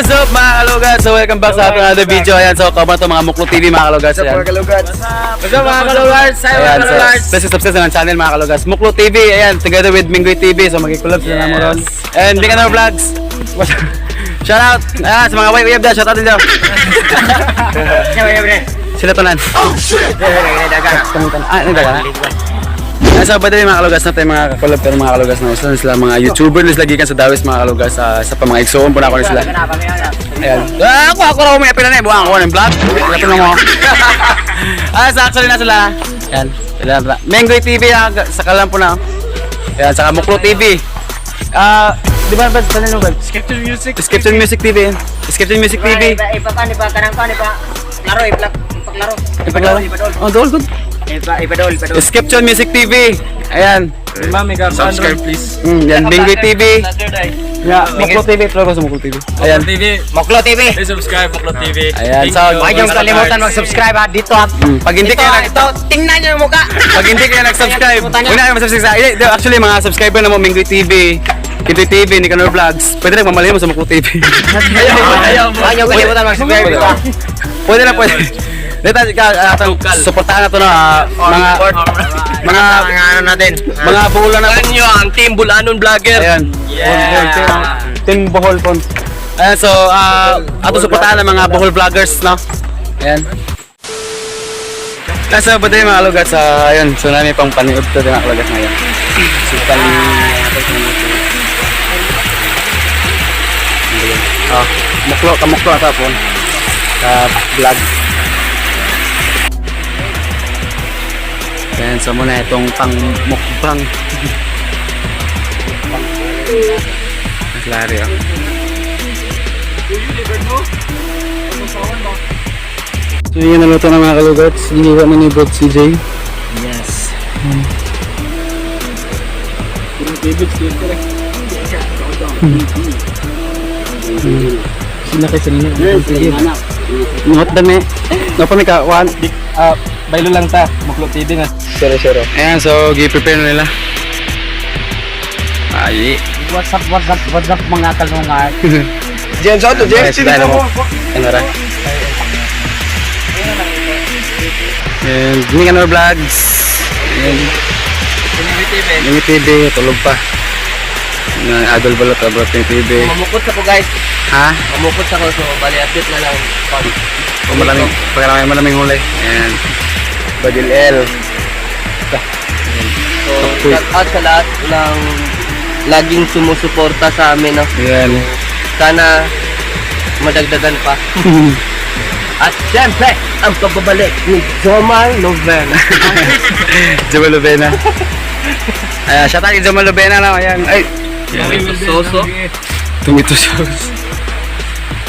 What's up mga kalugad? So welcome back sa another video. Ayan, so comment to mga Muklo TV mga kalugad. What's up mga kalugad? What's up mga kalugad? Ayan, so please subscribe sa channel mga kalugad. Muklo TV, ayan, together with Minggoy TV. So mag-collab sila naman ron. And Bikanor Vlogs. Shout out! Ayan, sa mga wayab dyan, shout out din dyan. Sila to nan. Oh shit! Nagdaga na. Sa badali mga kalugas natin mga kakulab pero mga kalugas na usan sila mga YouTuber nila lagi kan sa Dawis mga kalugas sa pa mga igsoon po na ako sila. Ayan. Ako raw may apila na buwang ako ng vlog. Lato na mo. Sa actually na sila. Ayan. Sila Minggoy TV sa kalam po na. Ayan, saka Muklo TV. Di ba ba sa nino ba? Skipton Music TV. Skipton Music TV. Ipa kanang laro Ipaglaro. Oh, good. Ipadol. Skipton Music TV. Ayan. Subscribe please. Yan Minggoy TV. Yeah, Muklo TV. Tulog ko sa Muklo TV. Ayan. Muklo TV. Please subscribe Muklo TV. Ayan. So, Huwag niyong kalimutan mag-subscribe ha dito ha. pag hindi kayo Tingnan niyo yung mukha. pag hindi kayo nag-subscribe, huwag na kayo mag-subscribe. Actually, mga subscriber na mo Minggoy TV, Kintoy TV, Nicanor Vlogs, pwede na mamalayan mo sa Muklo TV. Huwag niyong kalimutan mag-subscribe dito ha. Pwede na, pwede. Dito, supportahan na to na mga ano natin. mga buhulan na. Nyo ang Team Bulanon Vlogger. Ayan. Team Bohol Phone. Ayan, so, ato supportahan ng mga Bohol Vloggers, no? Ayan. Nasa ba din mga kalugat sa, ayun, so namin pang paniod to din mga kalugat ngayon. So, kamuklo ata po. Vlog. Ayan, so muna itong pang mukbang. Klaro yun. So yun naluto na mga kalugats. Iniwa mo ni Bro CJ. Yes. Sila kayo sa ninyo. Not dami. No pa may kawan. Baylo lang ta, Muklo TV na. Sure. Ayan, so gi-prepare na nila. Ay. What's up mga kalungar? Jen, shout out to Jen. Ano ra? And Nicanor Vlogs. And Minggoy TV, tulog pa. Adol balot abot ng TV. Mamukot sa ko guys. Ha? Mamukot sa ko so bali update na lang. Malaming huli. Ayan. Badil L. So, shout out sa lahat ng laging sumusuporta sa amin. No? Ayan. Sana madagdagan pa. At syempre, ang pagbabalik ni Jomar Lovena. Jomar Lovena. Ayan, shout out kay Jomar Lovena na. Ayan. Ay. Soso. Tomato sauce.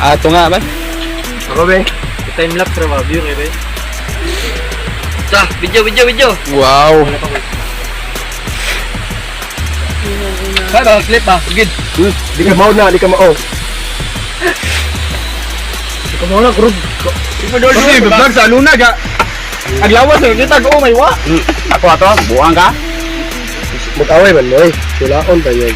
Ito nga ba? Ako be. Time-lapse review kaya be. Sa, video. Wow. Kaya clip ba? Good. Di ka mao na, di ka mao. Di ka mao na, kurog. Kasi vlog sa luna ga. Aglawas na, kita ko may wa. Ako ato, buang ka? Mag-away man mo eh. Sulaon tayo.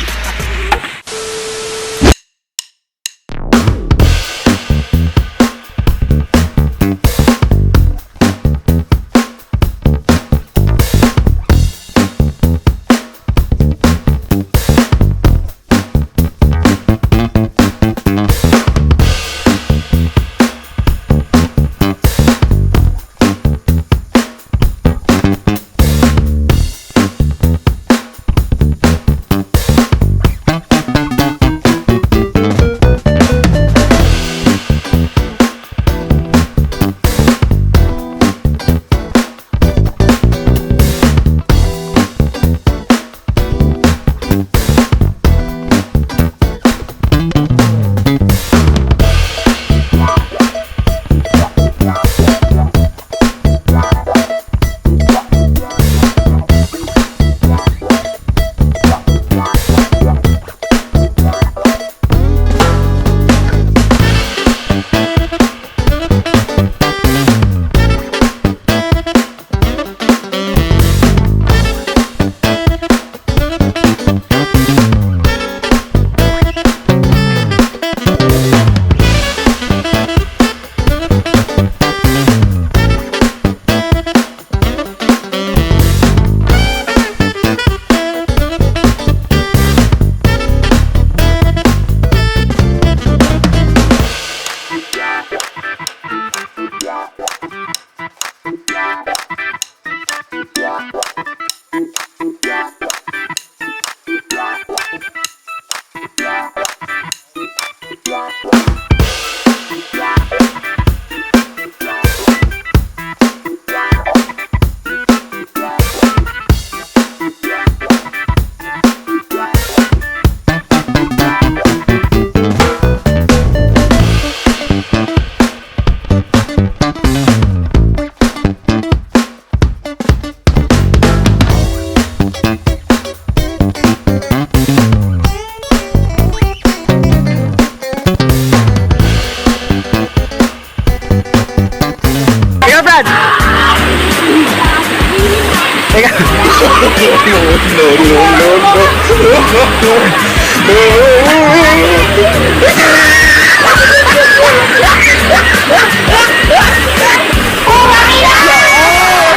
Teka.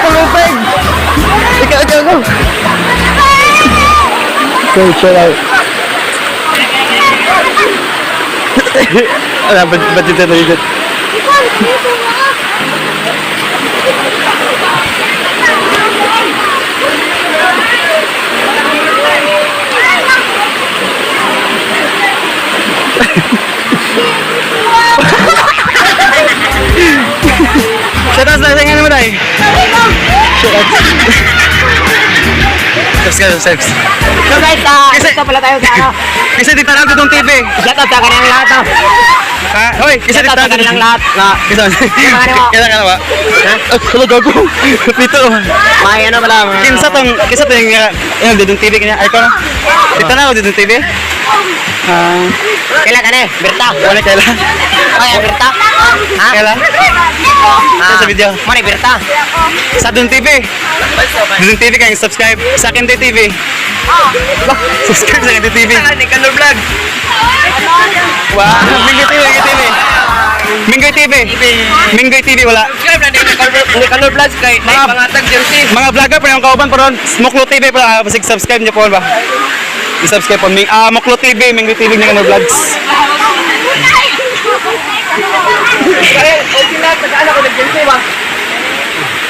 Tulupig! Ikaw. Okay, chill out. Ba't dito na dito? Shoutout sa nga naman tayo. Shoutout. Subscribe. So guys, ito pala tayo sa ano. Kasi di tanong itong TV. Shoutout sa kanilang lahat oh. Ha? Hoy, kasi di Shoutout sa tanong kanilang lahat. Kailan ka na ba? Ha? Hello, gago. Pito. May ano pala. Kinsa tong yung dito TV kanya. Ay ko na. Dito na ako dito TV. Kailan ka na eh? Berta. Wala kailan. Ay, Berta. Ha? Kailan? Sa video. Mani Berta. Sa Dun TV. Dun TV kayo subscribe. Sa akin din TV. Subscribe sa akin din TV. Kanor vlog. Wow. Minggoy TV. Minggoy TV wala. Subscribe na ni Kanor vlog kay mga tag jersey. Mga vlogger pa yung kauban pa ron. Moklo TV pa pasig subscribe niyo po ba? I-subscribe po. Moklo TV, Minggoy TV ng vlogs. Kaya okay na tagaan ako ng jersey ba?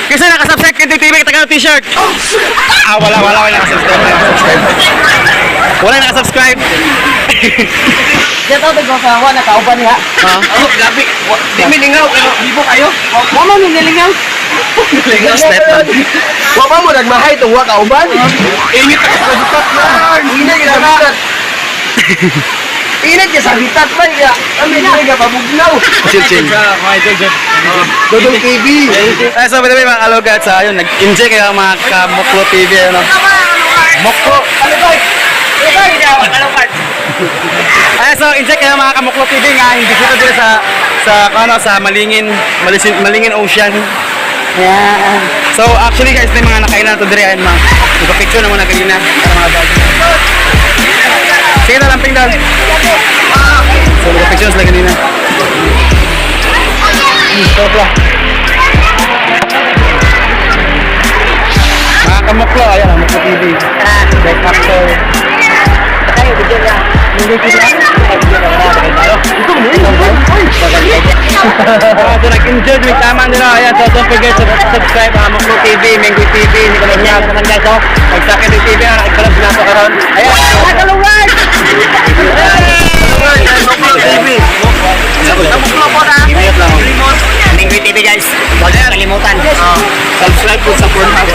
Kasi nakasubscribe kay TV taga t-shirt. Wala nakasubscribe. Wala nakasubscribe. Diyan tao nagkasawa na kauban niya. Oh, grabe. Di milingaw pero bibo kayo. Wa mo nilingaw. Wa pa mo nagmahay tong wa kauban. Init ka sa bitat na. Init ka sa bitat. Init ka sa bitat ba ya? Kami nga pabugnaw. Chill. Dodong TV. Ay, so, by the way, mga kalugad, sa ayun, nag-enjoy kayo mga ka-Moklo TV, ano? Moklo. Ay, so, enjoy kayo mga ka-Moklo TV nga, hindi dito dito sa Malingin Ocean. Yeah. So, actually, guys, may mga nakailan na ito dito, ayun, mga, nagpa-picture naman na kanina, para mga bag. Sige na, lamping down. So, nagpa-picture sila kanina. Stop lang. Mga kamuklo, ayan, Moklo TV. Best actor. Tayo video niya. Hindi ko siya. Ito mo yun. So, nag-enjoy yung tama nila. Ayan, so don't forget to subscribe Moklo TV, Minggoy TV, hindi ko lang naman guys. So, mag-sakit yung TV, nag-collab na ako karon. Ayan. Tagalungan! Moklo TV. Namuklo po na. Ingat lang. Minggoy TV guys. Huwag na kalimutan. Subscribe po sa Pornhub.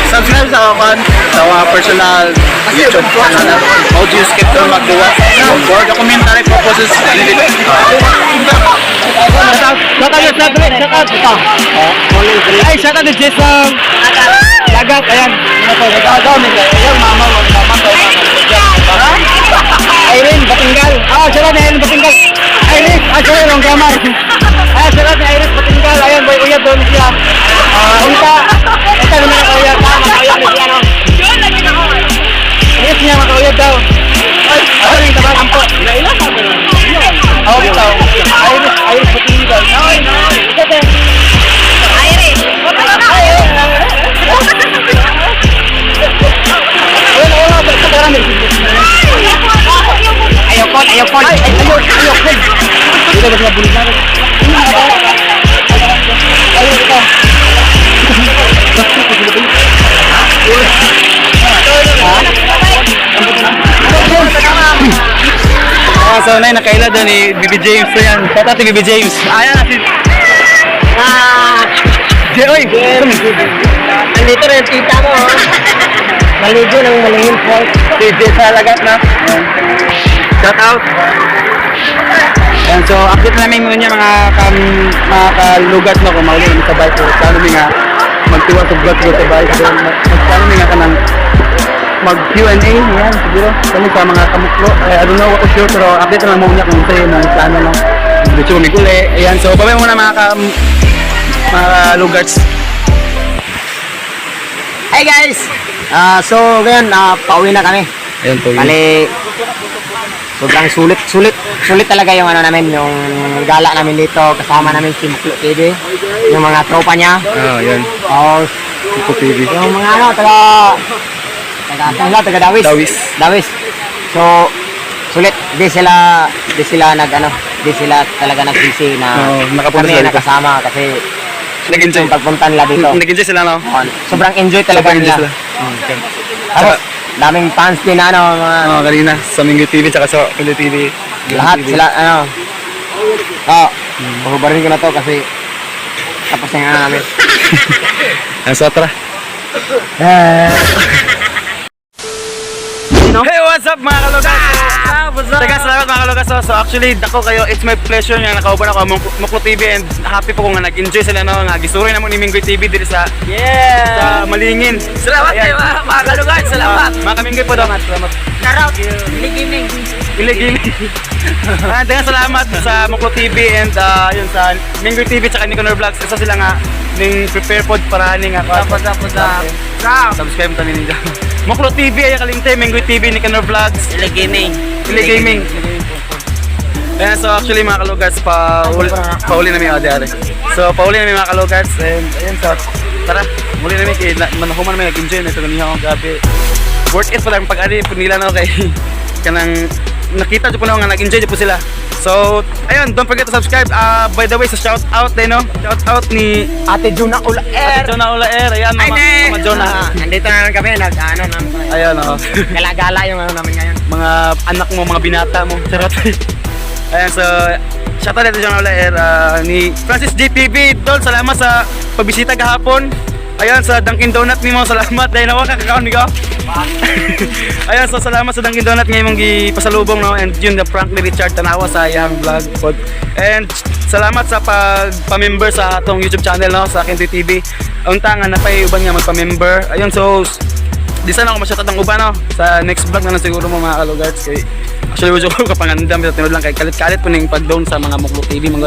Subscribe sa akin sa mga personal YouTube channel. Audio skip to magduwa. For documentary purposes. Ay, shout out to Jason Lagat. Ayan. Ayan, mama. Irene Batinggal. Shout out ni Irene Batinggal. Irene, sorry, wrong grammar. Shout out ni Irene Batinggal. Ayan, boy, uyab doon siya. Ito naman ang uyab. Makauyab ni siya, no? Yes niya, makauyab daw. Ano yung tabakan po? Ilan ka ba? Oo, bitaw. Irene Batinggal. Ayaw po. Dito ba sila bulig natin? So, nay, nakaila doon ni BB James to yan. Shout out to BB James. Ayan na si... Oy! Nandito na yung tita mo. Maligo ng Malingin Falls. DJ sa lagat na. Shout out. Yan, so update namin muna niya mga kalugat na kung maulin sa bike. So, plano mi nga magtiwa sa vlog ko sa bike. So, plano mi nga ka ng mag-Q&A. Yan, siguro. Kami sa mga kamuklo. I don't know what to sure, pero update na lang muna kung sa'yo ng plano lang. Dito ko miguli. Ayan, so babay muna mga kalugats. Hey guys! So ngayon, pauwi na kami. Ayun po. Bali, sobrang sulit talaga yung ano namin, yung gala namin dito. Kasama namin si Muklo TV, yung mga tropa niya. Yan. Oh, Muklo TV. yung mga ano, taga Dawis. Dawis. So, sulit. Di sila talaga nagsisi na Oo, nakapunta kami sila dito. nakasama kasi Nag-enjoy. yung pagpunta nila dito. Nag-enjoy sila, no? Sobrang enjoy talaga Sobrang enjoy nila. sila. Tapos, daming fans din na ano, mga Kanina, sa Minggu TV, tsaka sa Pili TV. lahat sila, ano. Pahubarin ko na to kasi tapos na nga namin. So, tara. Hey, what's up mga kalugas? Teka, salamat mga kalugas. So actually, dako kayo, it's my pleasure nga nakauban ako ang Muklo TV and happy po ko nga nag-enjoy sila no, nga gisuri na mo ni Minggoy TV dito sa Malingin. Salamat kayo mga kalugan, salamat. Mga Kaminggoy po daw. Salamat. Shoutout, Giling. Gili-gili. Teka, salamat sa Muklo TV and yun sa Minggoy TV tsaka Nicanor Vlogs. Isa sila nga ning prepare pod para ning Tapos subscribe ta ninyo. Muklo TV ay kalingte, Minggoy TV, Nicanor Vlogs, Ile Gaming. Pili Gaming. Ayan, so actually mga kalugas, pauli na may ade-ade. So pauli na may mga kalugas and ayun, so tara, muli na may manahuman na may nag-enjoy na ito ganihan akong gabi. Worth it pala ang pag-ari po nila no, kay kanang nakita po na nga nag-enjoy po sila. So ayun, don't forget to subscribe. By the way, sa shout out din no, shout out ni Ate Juna Ulaer. Jonah Ulaer. Ayan, Mama Jonah. Nandito na kami, Ayan oh. gala-gala yung ano namin ngayon. Mga anak mo, mga binata mo. Charot. Ayan, so shoutout dito Jonah Ulaer, ni Francis JPV. Dol, salamat sa pagbisita kahapon. Ayan, sa Dunkin Donut nimo, salamat dahil nawa kakakaon ni ko. Ayan, so salamat sa Dunkin Donut ngayon mong gipasalubong no, and yun the Franklin Richard Tanawa sa iyang vlog pod. And salamat sa pagpa-member sa atong YouTube channel no, sa Kentoy TV. Unta nga napay uban nga magpa-member. Ayun, so di sana ako masyatad ang uban no. Sa next vlog na lang siguro mo mga kalugards kay actually wala ko kapangandam sa tinod lang kay kalit-kalit po ning pag-down sa mga Muklo TV mga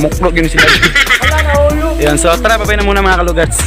muklo gyud sila. Ayan, so tara babay na muna mga kalugards.